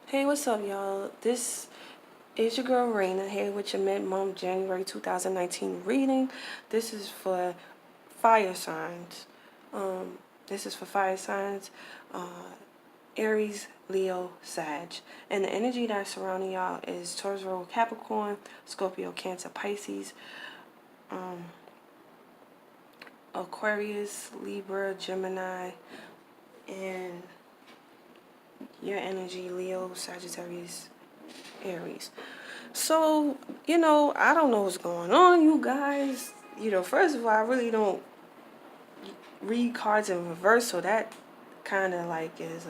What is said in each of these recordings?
Hey, what's up, y'all? This is your girl Raina here with your mid-month January 2019 reading. This is for fire signs. Um, this is for fire signs, Aries, Leo, Sag. And the energy that's surrounding y'all is Taurus, Virgo, Capricorn, Scorpio, Cancer, Pisces, Aquarius, Libra, Gemini, and your energy, Leo, Sagittarius, Aries. So, I don't know what's going on, you guys. First of all, I really don't read cards in reverse, so that kind of like is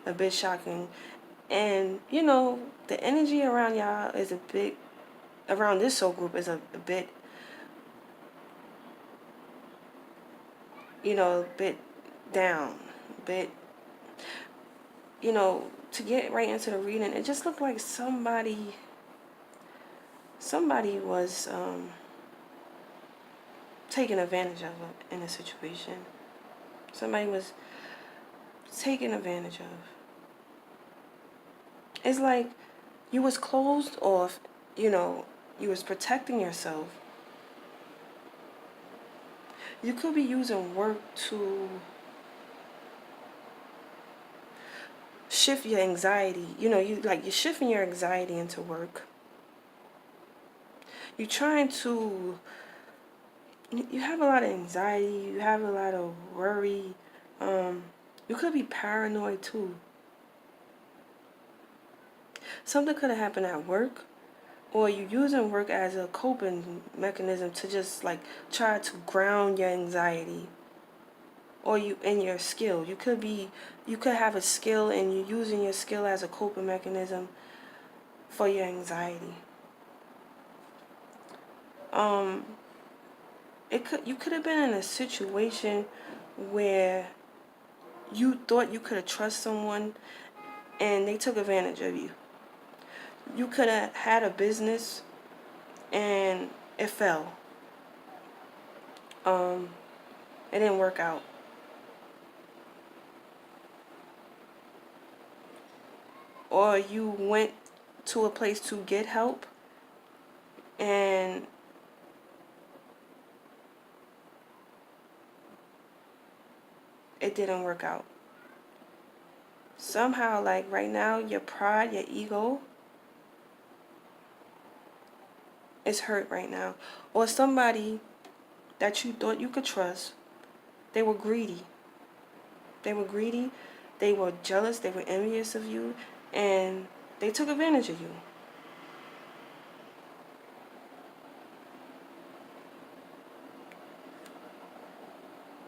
a bit shocking. And, the energy around y'all is a bit, around this soul group is a bit, a bit down, a bit, to get right into the reading, it just looked like somebody was taken advantage of in a situation. Somebody was taken advantage of. It's like you was closed off, you was protecting yourself. You could be using work to shift your anxiety. You're shifting your anxiety into work. You're trying to, you have a lot of anxiety, you have a lot of worry. You could be paranoid too. Something could have happened at work, or you using work as a coping mechanism to just like try to ground your anxiety, or you in your skill. You could have a skill and you're using your skill as a coping mechanism for your anxiety. You could have been in a situation where you thought you could have trust someone and they took advantage of you. You could have had a business and it fell. It didn't work out. Or you went to a place to get help and it didn't work out. Somehow, like right now, your pride, your ego is hurt right now. Or somebody that you thought you could trust, they were greedy. They were greedy, they were jealous, they were envious of you, and they took advantage of you.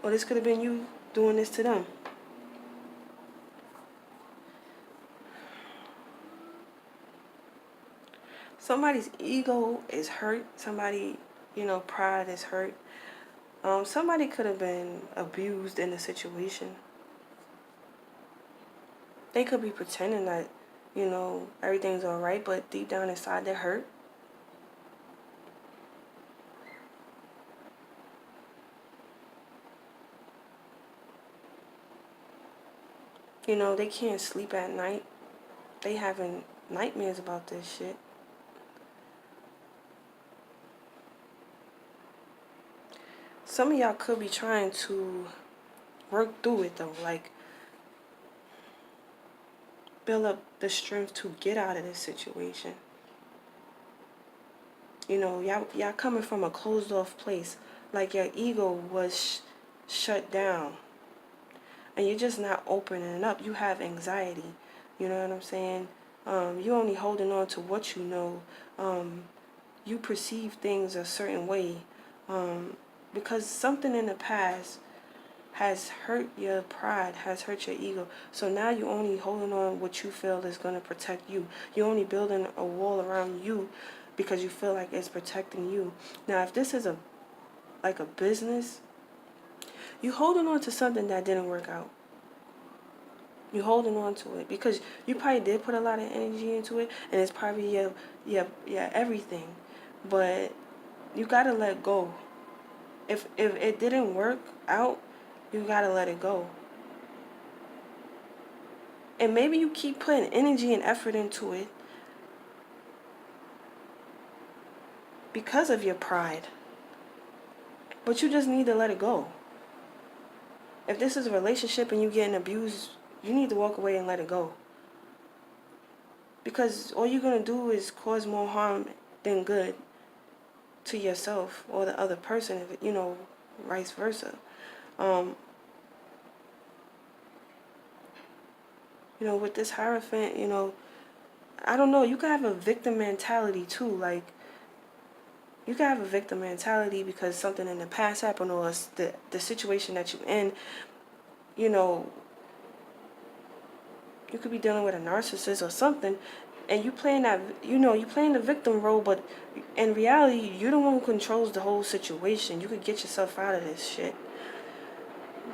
Or this could have been you doing this to them. Somebody's ego is hurt. Somebody, pride is hurt. Somebody could have been abused in the situation. They could be pretending that, everything's all right, but deep down inside they're hurt. They can't sleep at night. They having nightmares about this shit. Some of y'all could be trying to work through it though, like build up the strength to get out of this situation. Y'all coming from a closed off place, like your ego was shut down, and you're just not opening up. You have anxiety. You know what I'm saying? You only holding on to what you know. You perceive things a certain way, because something in the past has hurt your pride, has hurt your ego. So now you're only holding on what you feel is going to protect you. You're only building a wall around you because you feel like it's protecting you. Now, if this is a business, you're holding on to something that didn't work out. You're holding on to it because you probably did put a lot of energy into it, and it's probably your everything. But you gotta let go. If it didn't work out, you gotta let it go. And maybe you keep putting energy and effort into it because of your pride. But you just need to let it go. If this is a relationship and you're getting abused, you need to walk away and let it go. Because all you're going to do is cause more harm than good to yourself or the other person, if vice versa. With this Hierophant, I don't know, you could have a victim mentality too. Like, you could have a victim mentality because something in the past happened, or the situation that you're in, you could be dealing with a narcissist or something, and you playing the victim role, but in reality, you're the one who controls the whole situation. You could get yourself out of this shit.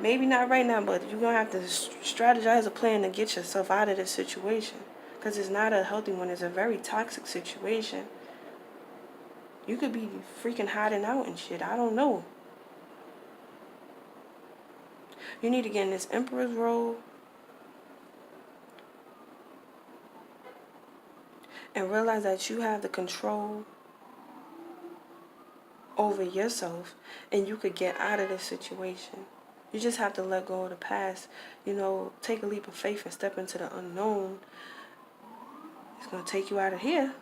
Maybe not right now, but you're going to have to strategize a plan to get yourself out of this situation. Because it's not a healthy one. It's a very toxic situation. You could be freaking hiding out and shit. I don't know. You need to get in this Emperor's role and realize that you have the control over yourself and you could get out of this situation. You just have to let go of the past. Take a leap of faith and step into the unknown. It's going to take you out of here.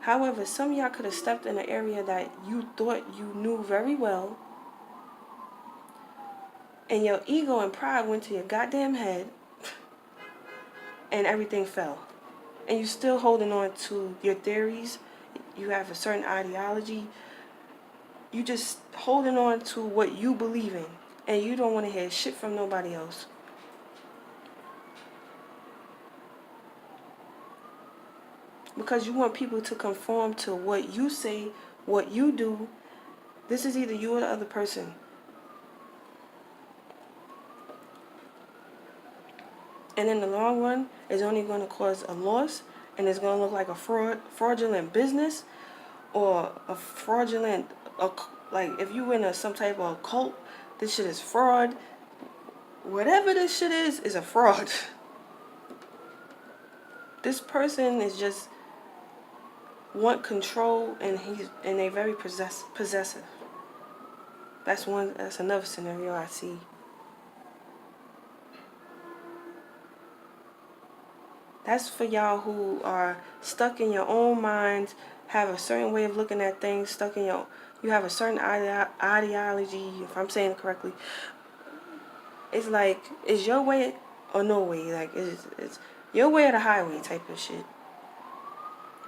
However, some of y'all could have stepped in an area that you thought you knew very well, and your ego and pride went to your goddamn head, and everything fell. And you're still holding on to your theories. You have a certain ideology. You just holding on to what you believe in, and you don't want to hear shit from nobody else. Because you want people to conform to what you say, what you do. This is either you or the other person. And in the long run, it's only going to cause a loss, and it's going to look like a fraudulent business, or a fraudulent, like if you in some type of cult, this shit is fraud. Whatever this shit is a fraud. This person is just want control, and they're very possessive. That's another scenario I see. That's for y'all who are stuck in your own minds, have a certain way of looking at things, you have a certain ideology, if I'm saying it correctly. It's like, it's your way or no way. Like, it's your way or the highway type of shit.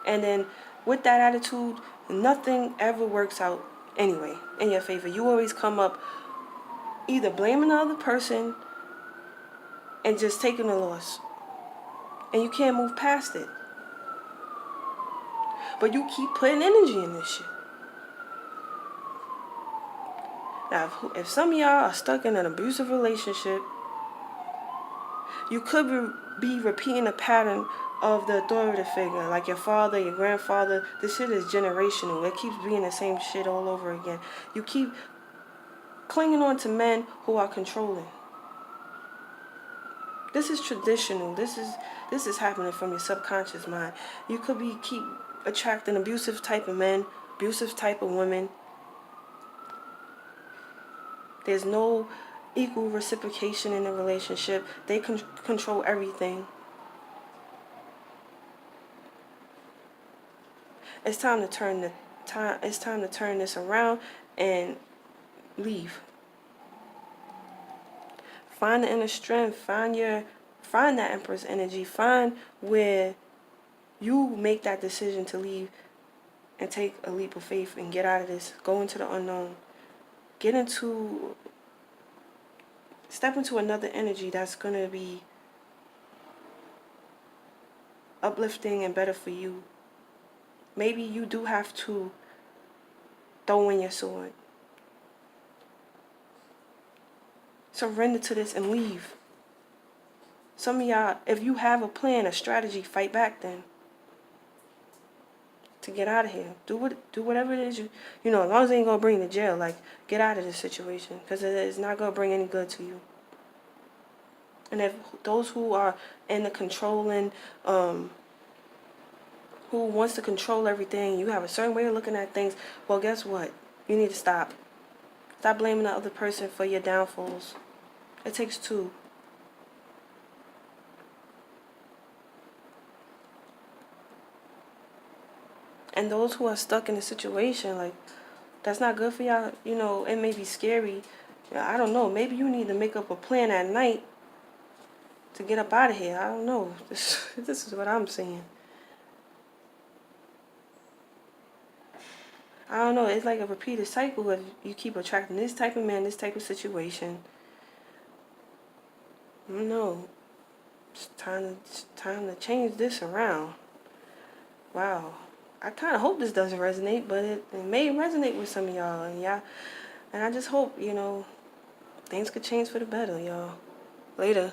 And then with that attitude, nothing ever works out anyway in your favor. You always come up either blaming the other person and just taking a loss. And you can't move past it. But you keep putting energy in this shit. Now, if some of y'all are stuck in an abusive relationship, you could be repeating a pattern of the authoritative figure, like your father, your grandfather. This shit is generational. It keeps being the same shit all over again. You keep clinging on to men who are controlling. This is traditional. This is happening from your subconscious mind. You could keep attracting abusive type of men, abusive type of women. There's no equal reciprocation in the relationship. They control everything. It's time to turn this around and leave. Find the inner strength. Find that Empress energy. Find where you make that decision to leave and take a leap of faith and get out of this. Go into the unknown. Step into another energy that's going to be uplifting and better for you. Maybe you do have to throw in your sword. Surrender to this and leave. Some of y'all, if you have a plan, a strategy, fight back then. to get out of here. Do whatever it is you know, as long as they ain't gonna bring you to jail, like, get out of this situation, because it's not gonna bring any good to you. And if those who are in the controlling, who wants to control everything, you have a certain way of looking at things, well, guess what? You need to stop. Stop blaming the other person for your downfalls. It takes two. And those who are stuck in a situation, like, that's not good for y'all, you know, it may be scary. I don't know. Maybe you need to make up a plan at night to get up out of here. I don't know. This is what I'm saying. I don't know. It's like a repeated cycle if you keep attracting this type of man, this type of situation. I don't know. It's time to change this around. Wow. I kind of hope this doesn't resonate, but it may resonate with some of y'all. And I just hope, you know, things could change for the better, y'all. Later.